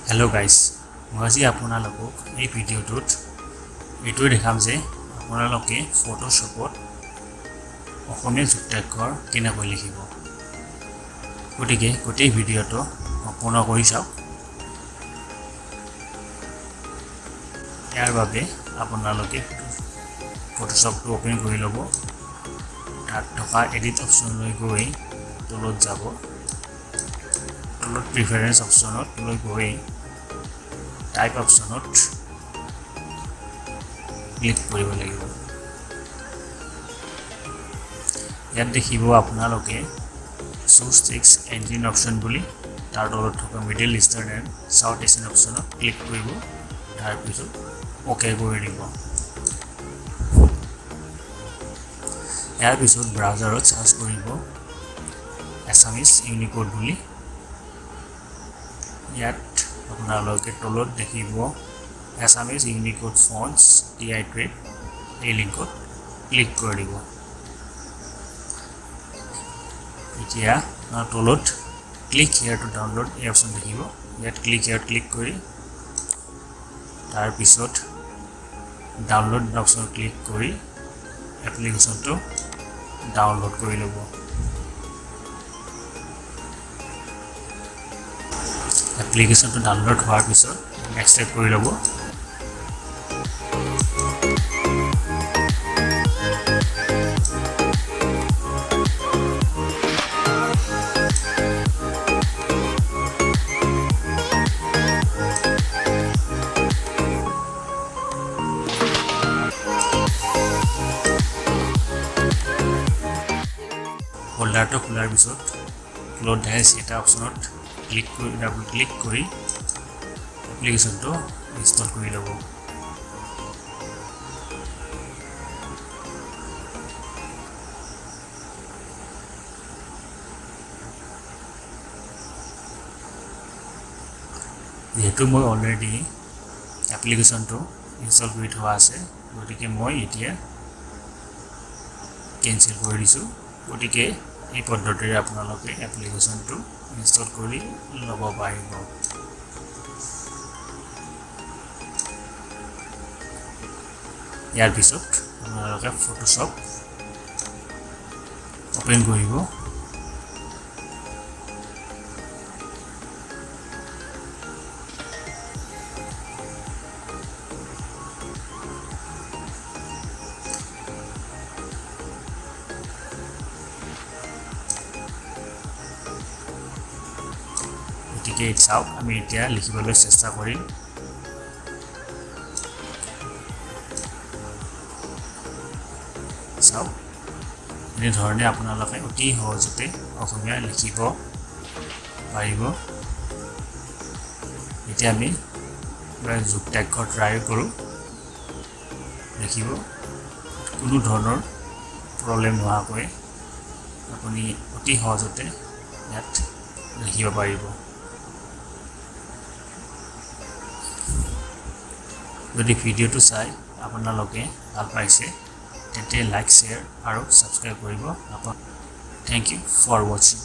Hello guys, মই আজি আপোনালোকক এই ভিডিওটোত এইটোৱে দেখাম যে আপোনালোকে ফটোশ্বপত অসমীয়া যুক্তাক্ষৰ কেনেকৈ লিখিব। গতিকে গোটেই ভিডিওটো সম্পূৰ্ণ কৰি চাওক। ইয়াৰ বাবে আপোনালোকে ফটোশ্বপটো ওপেন কৰি ল'ব। তাত থকা এডিট অপশ্যনলৈ গৈ তলত যাব। তলত প্ৰিফাৰেন্স অপশ্যনত লৈ গৈ টাইপ অপশ্যনত ক্লিক কৰিব লাগিব। ইয়াত দেখিব আপোনালোকে চুজ টেক্সট ইঞ্জিন অপশ্যন বুলি তাৰ তলত থকা middle eastern and south Asian অপশ্যনত ক্লিক কৰিব। তাৰপিছত অ'কে কৰি দিব। ইয়াৰ পিছত ব্ৰাউজাৰত চাৰ্চ কৰিব এছামিজ ইউনিকোড বুলি। ইয়াত আপোনালোকে তলত দেখিব এছামিজ ইউনিকোড ফন্টছ TI-ট্ৰেড এই লিংকত ক্লিক কৰি দিব। এতিয়া তলত ক্লিক হিয়াৰ টু ডাউনলোড এই অপশ্যন দেখিব। ইয়াত ক্লিক হিয়াৰ ক্লিক কৰি তাৰপিছত ডাউনলোড অপশ্যন ক্লিক কৰি এপ্লিকেশ্যনটো ডাউনলোড কৰি ল'ব। এপ্লিকেশ্যনটো ডাউনলোড হোৱাৰ পিছত নেক্সট ষ্টেপ কৰি ল'ব। ফল্ডাৰটো খোলাৰ পিছত ক্ল'জ ডেছ এটা অপশ্যনত ডাবল ক্লিক কৰি এপ্লিকেশ্যনটো ইনষ্টল কৰি ল'ব। যিহেতু মই অলৰেডি এপ্লিকেশ্যনটো ইনষ্টল কৰি থোৱা আছে, গতিকে মই এতিয়া কেনচেল কৰি দিছোঁ। গতিকে এই পদ্ধতিৰে আপোনালোকে এপ্লিকেশ্যনটো ইনষ্টল কৰি ল'ব পাৰিব। ইয়াৰ পিছত আপোনালোকে ফটোশ্বপ ওপেন কৰিব। গতিকে চাওক, আমি এতিয়া লিখিবলৈ চেষ্টা কৰিম। চাওক, এনেধৰণে আপোনালোকে অতি সহজতে অসমীয়া লিখিব পাৰিব। এতিয়া আমি যুক্তাক্ষৰ ট্ৰাই কৰোঁ। দেখিব কোনো ধৰণৰ প্ৰব্লেম নোহোৱাকৈ আপুনি অতি সহজতে ইয়াত লিখিব পাৰিব। যদি ভিডিঅ'টো চাই আপোনালোকে ভাল পাইছে তেন্তে লাইক, শ্বেয়াৰ আৰু ছাবস্ক্ৰাইব কৰিব। থেংক ইউ ফৰ ৱাচিং।